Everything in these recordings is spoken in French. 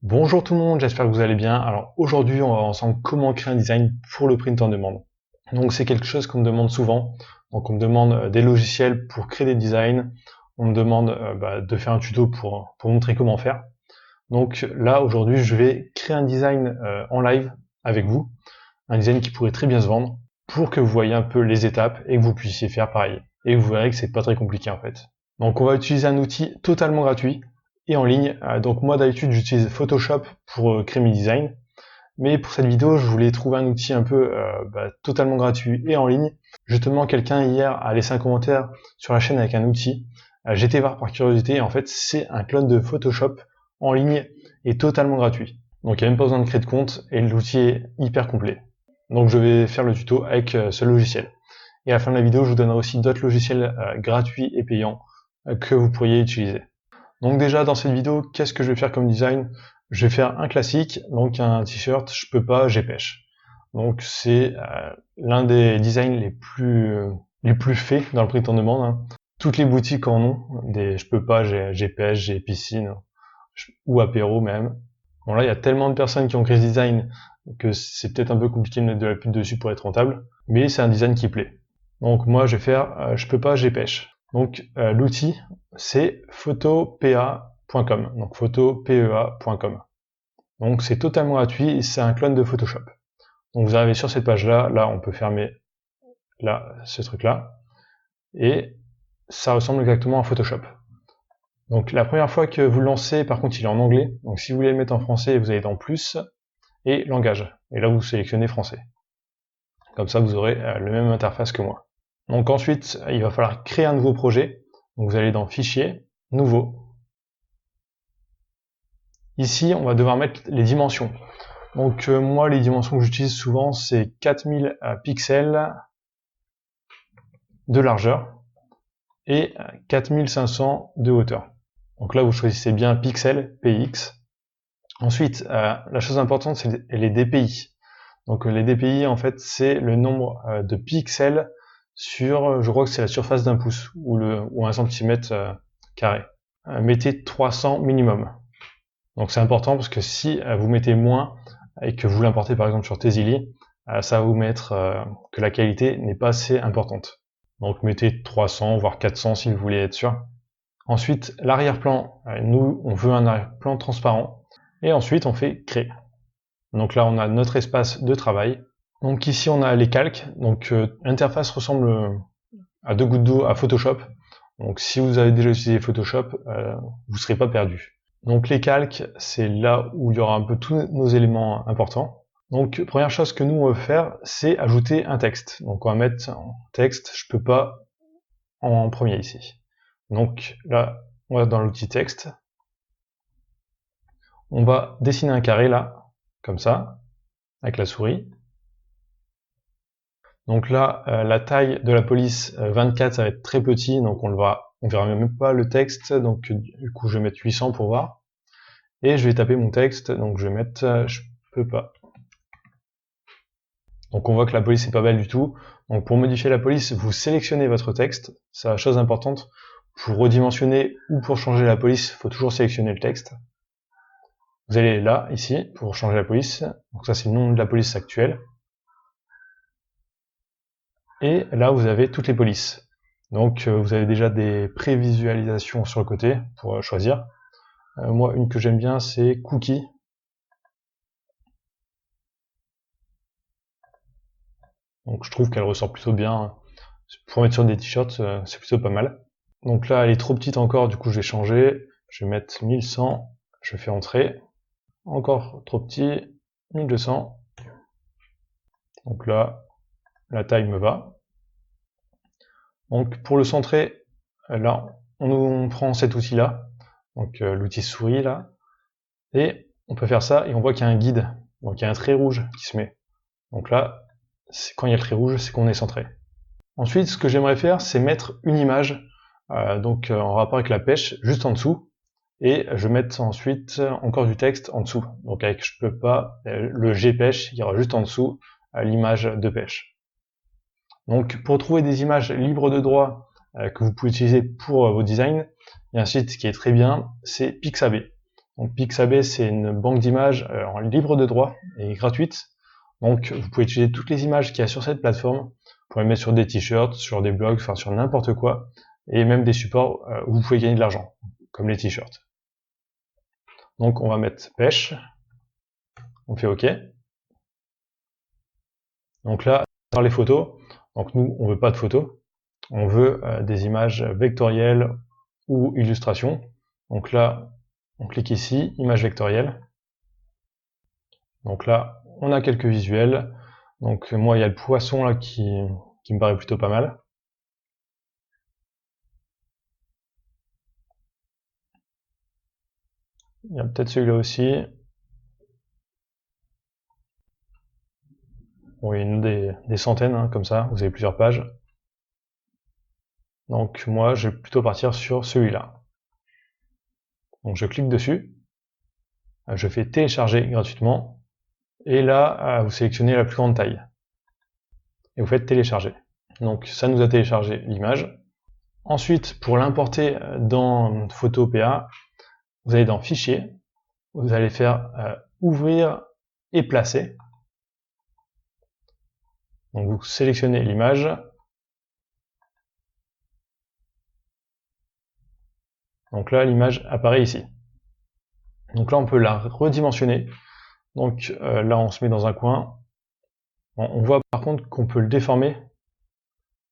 Bonjour tout le monde, j'espère que vous allez bien. Alors aujourd'hui, on va voir ensemble comment créer un design pour le print on demand. Donc c'est quelque chose qu'on me demande souvent. Donc on me demande des logiciels pour créer des designs. On me demande de faire un tuto pour montrer comment faire. Donc là, aujourd'hui, je vais créer un design en live avec vous. Un design qui pourrait très bien se vendre pour que vous voyez un peu les étapes et que vous puissiez faire pareil. Et vous verrez que c'est pas très compliqué en fait. Donc on va utiliser un outil totalement gratuit et en ligne. Donc moi d'habitude j'utilise Photoshop pour créer mes designs, mais pour cette vidéo je voulais trouver un outil un peu totalement gratuit et en ligne. Justement quelqu'un hier a laissé un commentaire sur la chaîne avec un outil. J'étais voir par curiosité et en fait c'est un clone de Photoshop en ligne et totalement gratuit. Donc il n'y a même pas besoin de créer de compte et l'outil est hyper complet. Donc je vais faire le tuto avec ce logiciel. Et à la fin de la vidéo je vous donnerai aussi d'autres logiciels gratuits et payants que vous pourriez utiliser. Donc déjà dans cette vidéo, qu'est-ce que je vais faire comme design? Je vais faire un classique, donc un t-shirt, je peux pas, j'ai pêche. Donc c'est l'un des designs les plus faits dans le print on demand. Hein. Toutes les boutiques en ont, des je peux pas, j'ai pêche, j'ai piscine, ou apéro même. Bon là il y a tellement de personnes qui ont créé ce design que c'est peut-être un peu compliqué de mettre de la pub dessus pour être rentable, mais c'est un design qui plaît. Donc moi je vais faire je peux pas, j'ai pêche. Donc l'outil c'est photopea.com, donc photopea.com. Donc c'est totalement gratuit, c'est un clone de Photoshop. Donc vous arrivez sur cette page là on peut fermer là ce truc là, et ça ressemble exactement à Photoshop. Donc la première fois que vous le lancez, par contre il est en anglais, donc si vous voulez le mettre en français, vous allez dans plus, et langage, et là vous sélectionnez français. Comme ça vous aurez la même interface que moi. Donc ensuite, il va falloir créer un nouveau projet. Donc vous allez dans Fichier, Nouveau. Ici, on va devoir mettre les dimensions. Donc moi, les dimensions que j'utilise souvent, c'est 4000 pixels de largeur et 4500 de hauteur. Donc là, vous choisissez bien pixels, PX. Ensuite, la chose importante, c'est les DPI. Donc les DPI, en fait, c'est le nombre de pixels sur, je crois que c'est la surface d'un pouce ou un centimètre carré. Mettez 300 minimum. Donc c'est important parce que si vous mettez moins et que vous l'importez par exemple sur Tezili, ça va vous mettre que la qualité n'est pas assez importante. Donc mettez 300 voire 400 si vous voulez être sûr. Ensuite l'arrière-plan, nous on veut un arrière-plan transparent et ensuite on fait créer. Donc là on a notre espace de travail. Donc ici on a les calques, donc l'interface ressemble à deux gouttes d'eau à Photoshop. Donc si vous avez déjà utilisé Photoshop, vous ne serez pas perdu. Donc les calques, c'est là où il y aura un peu tous nos éléments importants. Donc première chose que nous on veut faire, c'est ajouter un texte. Donc on va mettre en texte, je peux pas en premier ici. Donc là, on va dans l'outil texte. On va dessiner un carré là, comme ça, avec la souris. Donc là, la taille de la police 24, ça va être très petit, donc on verra même pas le texte, donc du coup je vais mettre 800 pour voir. Et je vais taper mon texte, donc je vais mettre je peux pas. Donc on voit que la police n'est pas belle du tout. Donc pour modifier la police, vous sélectionnez votre texte, c'est la chose importante. Pour redimensionner ou pour changer la police, il faut toujours sélectionner le texte. Vous allez là, ici, pour changer la police. Donc ça c'est le nom de la police actuelle. Et là vous avez toutes les polices. Donc vous avez déjà des prévisualisations sur le côté pour choisir. Moi une que j'aime bien c'est Cookie. Donc je trouve qu'elle ressort plutôt bien. Pour mettre sur des t-shirts, c'est plutôt pas mal. Donc là elle est trop petite encore, du coup je vais changer. Je vais mettre 1100, je fais entrer. Encore trop petit, 1200. Donc là, la taille me va. Donc pour le centrer, là, on prend cet outil-là, donc l'outil souris là, et on peut faire ça, et on voit qu'il y a un guide, donc il y a un trait rouge qui se met. Donc là, quand il y a le trait rouge, c'est qu'on est centré. Ensuite, ce que j'aimerais faire, c'est mettre une image, en rapport avec la pêche, juste en dessous, et je vais mettre ensuite encore du texte en dessous. Donc avec je peux pas, le G pêche, il y aura juste en dessous l'image de pêche. Donc pour trouver des images libres de droit que vous pouvez utiliser pour vos designs, il y a un site qui est très bien, c'est Pixabay. Donc Pixabay, c'est une banque d'images en libre de droit et gratuite. Donc vous pouvez utiliser toutes les images qu'il y a sur cette plateforme. Vous pouvez les mettre sur des t-shirts, sur des blogs, enfin sur n'importe quoi. Et même des supports où vous pouvez gagner de l'argent, comme les t-shirts. Donc on va mettre pêche. On fait OK. Donc là, dans les photos, donc nous, on veut pas de photos. On veut des images vectorielles ou illustrations. Donc là, on clique ici, image vectorielle. Donc là, on a quelques visuels. Donc moi, il y a le poisson là qui me paraît plutôt pas mal. Il y a peut-être celui-là aussi. Bon, il y en a des centaines, hein, comme ça, vous avez plusieurs pages. Donc moi, je vais plutôt partir sur celui-là. Donc je clique dessus. Je fais télécharger gratuitement. Et là, vous sélectionnez la plus grande taille. Et vous faites télécharger. Donc ça nous a téléchargé l'image. Ensuite, pour l'importer dans Photopea, vous allez dans Fichier, vous allez faire Ouvrir et placer. Donc vous sélectionnez l'image. Donc là, l'image apparaît ici. Donc là, on peut la redimensionner. Donc là, on se met dans un coin. Bon, on voit par contre qu'on peut le déformer.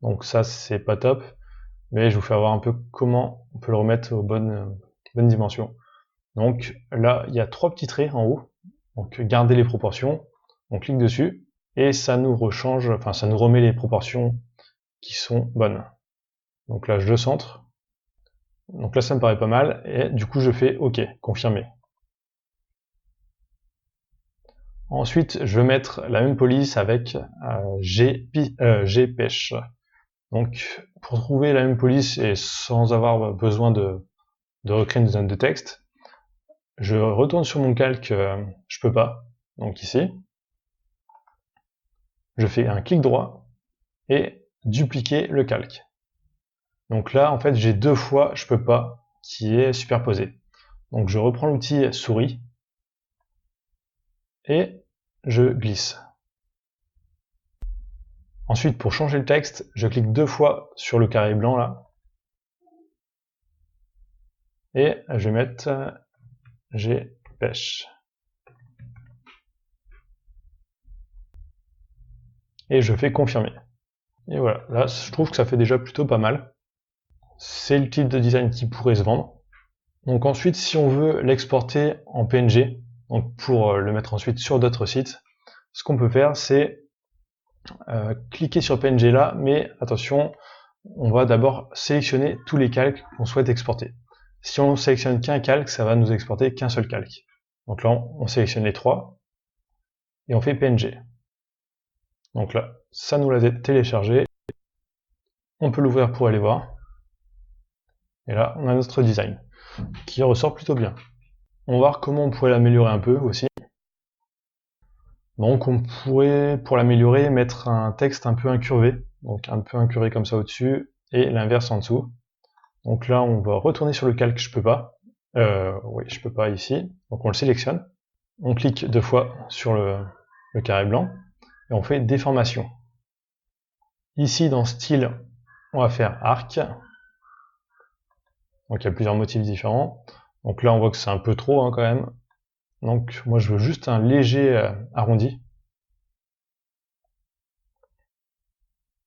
Donc ça, c'est pas top. Mais je vous fais voir un peu comment on peut le remettre aux bonnes dimensions. Donc là, il y a 3 petits traits en haut. Donc garder les proportions. On clique dessus et ça nous rechange, enfin ça nous remet les proportions qui sont bonnes. Donc là, je le centre. Donc là, ça me paraît pas mal. Et du coup, je fais OK, confirmer. Ensuite, je vais mettre la même police avec gpêche. Donc, pour trouver la même police et sans avoir besoin de recréer une zone de texte, je retourne sur mon calque, je peux pas, donc ici. Je fais un clic droit et dupliquer le calque. Donc là, en fait, j'ai 2 fois je peux pas qui est superposé. Donc je reprends l'outil souris et je glisse. Ensuite, pour changer le texte, je clique 2 fois sur le carré blanc là. Et je vais mettre gpêche. Et je fais confirmer. Et voilà, là je trouve que ça fait déjà plutôt pas mal. C'est le type de design qui pourrait se vendre. Donc ensuite, si on veut l'exporter en PNG, donc pour le mettre ensuite sur d'autres sites, ce qu'on peut faire, c'est cliquer sur PNG là, mais attention, on va d'abord sélectionner tous les calques qu'on souhaite exporter. Si on sélectionne qu'un calque, ça va nous exporter qu'un seul calque. Donc là, on sélectionne les 3 et on fait PNG. Donc là, ça nous l'a téléchargé. On peut l'ouvrir pour aller voir. Et là, on a notre design qui ressort plutôt bien. On va voir comment on pourrait l'améliorer un peu aussi. Donc on pourrait, pour l'améliorer, mettre un texte un peu incurvé. Donc un peu incurvé comme ça au-dessus et l'inverse en dessous. Donc là, on va retourner sur le calque, je peux pas. Oui, je peux pas ici. Donc on le sélectionne. On clique 2 fois sur le carré blanc et on fait déformation. Ici, dans style, on va faire arc. Donc il y a plusieurs motifs différents. Donc là, on voit que c'est un peu trop hein, quand même. Donc moi, je veux juste un léger arrondi.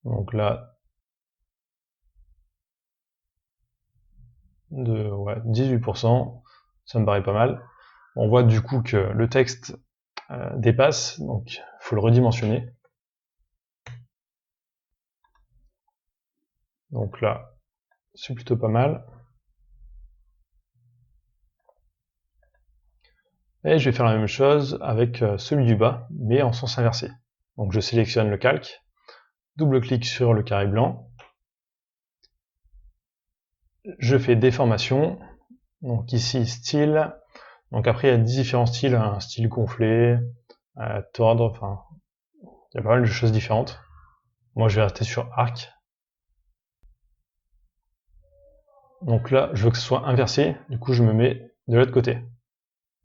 Donc là, de 18%, ça me paraît pas mal. On voit du coup que le texte dépasse, donc il faut le redimensionner. Donc là, c'est plutôt pas mal. Et je vais faire la même chose avec celui du bas, mais en sens inversé. Donc je sélectionne le calque, double-clic sur le carré blanc, je fais déformation, donc ici style, donc après il y a différents styles, un style gonflé, tordre, enfin il y a pas mal de choses différentes. Moi je vais rester sur arc. Donc là je veux que ce soit inversé, du coup je me mets de l'autre côté.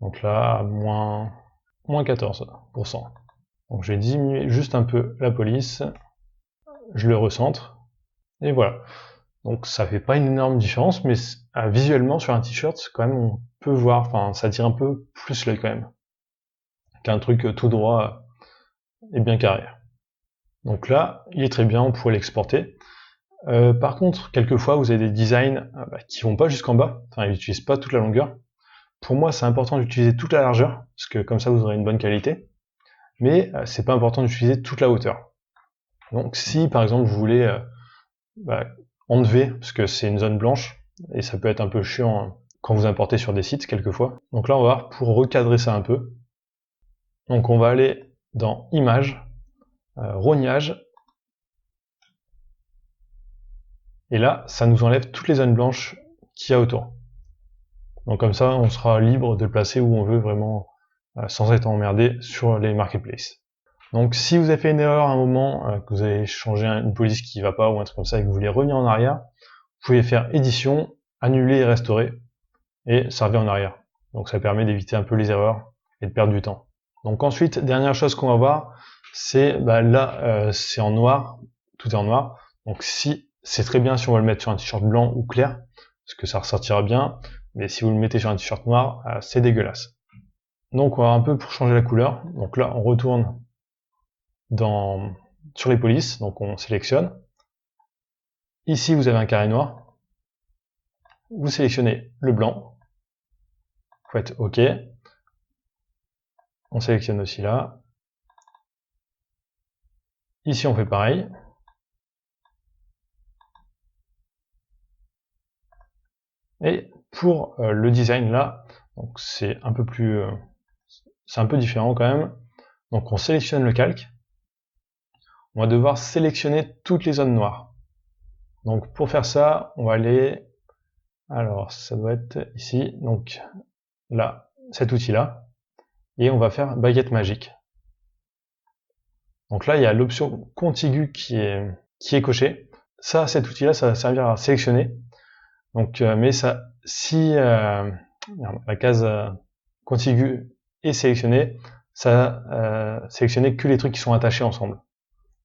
Donc là, à moins 14%. Donc je vais diminuer juste un peu la police, je le recentre, et voilà. Donc ça fait pas une énorme différence, mais visuellement sur un t-shirt, quand même, on peut voir, enfin ça tire un peu plus l'œil quand même, qu'un truc tout droit et bien carré. Donc là, il est très bien, on pourrait l'exporter. Par contre, quelquefois, vous avez des designs qui vont pas jusqu'en bas, enfin ils n'utilisent pas toute la longueur. Pour moi, c'est important d'utiliser toute la largeur, parce que comme ça, vous aurez une bonne qualité. Mais c'est pas important d'utiliser toute la hauteur. Donc si, par exemple, vous voulez enlever, parce que c'est une zone blanche, et ça peut être un peu chiant quand vous importez sur des sites, quelquefois. Donc là, on va voir pour recadrer ça un peu. Donc on va aller dans Images, Rognage, et là, ça nous enlève toutes les zones blanches qu'il y a autour. Donc comme ça, on sera libre de le placer où on veut vraiment, sans être emmerdé sur les marketplaces. Donc si vous avez fait une erreur à un moment, que vous avez changé une police qui ne va pas ou un truc comme ça et que vous voulez revenir en arrière, vous pouvez faire édition, annuler et restaurer, et ça revient en arrière. Donc ça permet d'éviter un peu les erreurs et de perdre du temps. Donc ensuite, dernière chose qu'on va voir, c'est là c'est en noir, tout est en noir. Donc si c'est très bien si on va le mettre sur un t-shirt blanc ou clair, parce que ça ressortira bien, mais si vous le mettez sur un t-shirt noir, c'est dégueulasse. Donc on va un peu pour changer la couleur. Donc là on retourne sur les polices, donc on sélectionne. Ici vous avez un carré noir. Vous sélectionnez le blanc. Vous faites OK. On sélectionne aussi là. Ici on fait pareil. Et pour le design là, donc c'est un peu plus, c'est un peu différent quand même. Donc on sélectionne le calque. On va devoir sélectionner toutes les zones noires. Donc pour faire ça, on va aller, alors ça doit être ici, donc là, cet outil-là, et on va faire baguette magique. Donc là, il y a l'option contiguë qui est cochée. Ça, cet outil-là, ça va servir à sélectionner. Donc, mais ça, si la case contiguë est sélectionnée, ça sélectionner que les trucs qui sont attachés ensemble.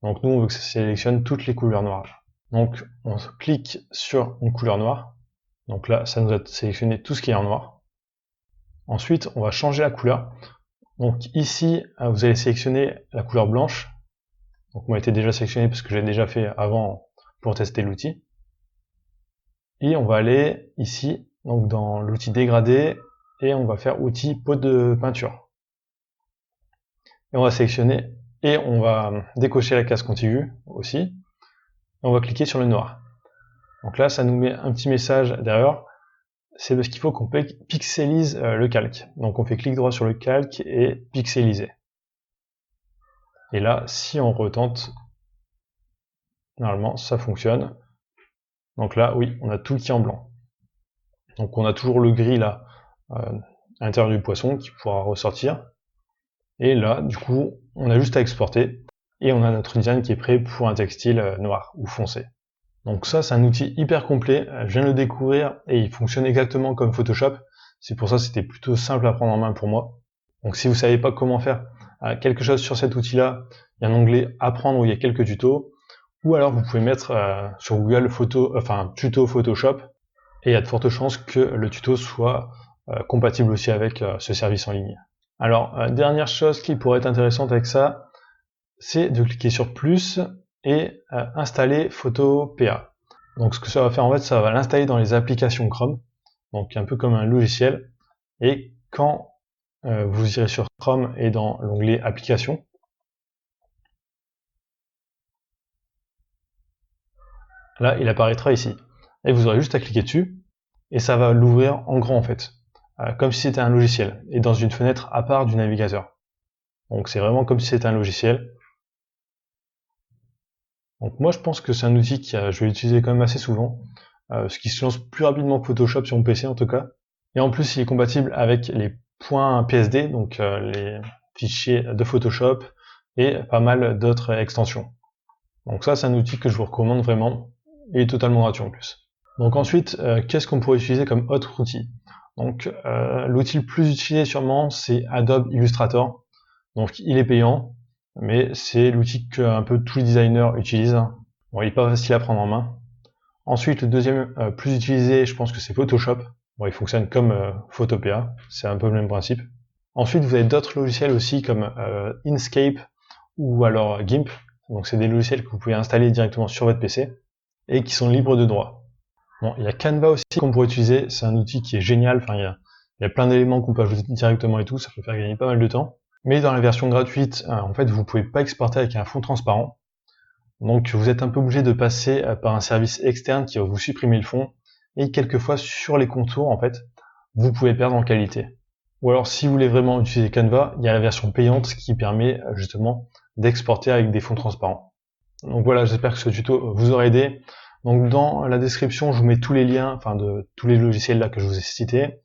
Donc nous, on veut que ça sélectionne toutes les couleurs noires. Donc on clique sur une couleur noire. Donc là, ça nous a sélectionné tout ce qui est en noir. Ensuite, on va changer la couleur. Donc ici, vous allez sélectionner la couleur blanche. Donc moi, elle était déjà sélectionnée parce que j'ai déjà fait avant pour tester l'outil. Et on va aller ici, donc dans l'outil dégradé, et on va faire outil pot de peinture. Et on va sélectionner, et on va décocher la case contiguë aussi. Et on va cliquer sur le noir. Donc là, ça nous met un petit message d'erreur. C'est parce qu'il faut qu'on pixelise le calque. Donc on fait clic droit sur le calque et pixeliser. Et là, si on retente, normalement, ça fonctionne. Donc là, oui, on a tout qui est en blanc. Donc on a toujours le gris là, à l'intérieur du poisson qui pourra ressortir. Et là, du coup, on a juste à exporter. Et on a notre design qui est prêt pour un textile noir ou foncé. Donc ça, c'est un outil hyper complet. Je viens de le découvrir et il fonctionne exactement comme Photoshop. C'est pour ça que c'était plutôt simple à prendre en main pour moi. Donc si vous ne savez pas comment faire quelque chose sur cet outil-là, il y a un onglet Apprendre où il y a quelques tutos. Ou alors vous pouvez mettre sur Google tuto Photoshop. Et il y a de fortes chances que le tuto soit compatible aussi avec ce service en ligne. Alors, dernière chose qui pourrait être intéressante avec ça, c'est de cliquer sur plus et installer PhotoPA. Donc ce que ça va faire en fait, ça va l'installer dans les applications Chrome, donc un peu comme un logiciel. Et quand vous irez sur Chrome et dans l'onglet applications, là il apparaîtra ici. Et vous aurez juste à cliquer dessus et ça va l'ouvrir en grand en fait, comme si c'était un logiciel et dans une fenêtre à part du navigateur. Donc c'est vraiment comme si c'était un logiciel. Donc moi je pense que c'est un outil que je vais utiliser quand même assez souvent, ce qui se lance plus rapidement que Photoshop sur mon PC en tout cas. Et en plus il est compatible avec les points PSD, donc les fichiers de Photoshop et pas mal d'autres extensions. Donc ça c'est un outil que je vous recommande vraiment, et il est totalement gratuit en plus. Donc ensuite, qu'est-ce qu'on pourrait utiliser comme autre outil? Donc l'outil le plus utilisé sûrement c'est Adobe Illustrator. Donc il est payant, mais c'est l'outil que un peu tous les designers utilisent. Bon, il est pas facile à prendre en main. Ensuite, le deuxième plus utilisé, je pense que c'est Photoshop. Bon, il fonctionne comme Photopea, c'est un peu le même principe. Ensuite, vous avez d'autres logiciels aussi comme Inkscape ou alors GIMP. Donc c'est des logiciels que vous pouvez installer directement sur votre PC et qui sont libres de droit. Bon, il y a Canva aussi qu'on pourrait utiliser, c'est un outil qui est génial, enfin il y a plein d'éléments qu'on peut ajouter directement et tout, ça peut faire gagner pas mal de temps. Mais dans la version gratuite, en fait, vous pouvez pas exporter avec un fond transparent. Donc vous êtes un peu obligé de passer par un service externe qui va vous supprimer le fond, et quelquefois sur les contours, en fait, vous pouvez perdre en qualité. Ou alors si vous voulez vraiment utiliser Canva, il y a la version payante qui permet justement d'exporter avec des fonds transparents. Donc voilà, j'espère que ce tuto vous aura aidé. Donc dans la description, je vous mets tous les liens, enfin de tous les logiciels là que je vous ai cités.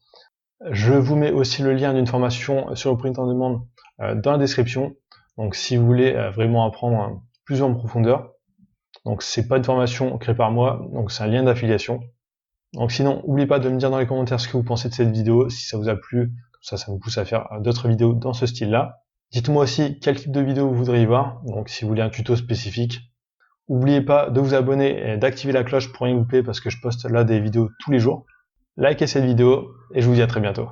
Je vous mets aussi le lien d'une formation sur le print on demand dans la description. Donc si vous voulez vraiment apprendre plus en profondeur. Donc c'est pas une formation créée par moi, donc c'est un lien d'affiliation. Donc sinon, n'oubliez pas de me dire dans les commentaires ce que vous pensez de cette vidéo, si ça vous a plu, comme ça me pousse à faire d'autres vidéos dans ce style-là. Dites-moi aussi quel type de vidéo vous voudriez voir, donc si vous voulez un tuto spécifique. N'oubliez pas de vous abonner et d'activer la cloche pour rien louper parce que je poste là des vidéos tous les jours. Likez cette vidéo et je vous dis à très bientôt.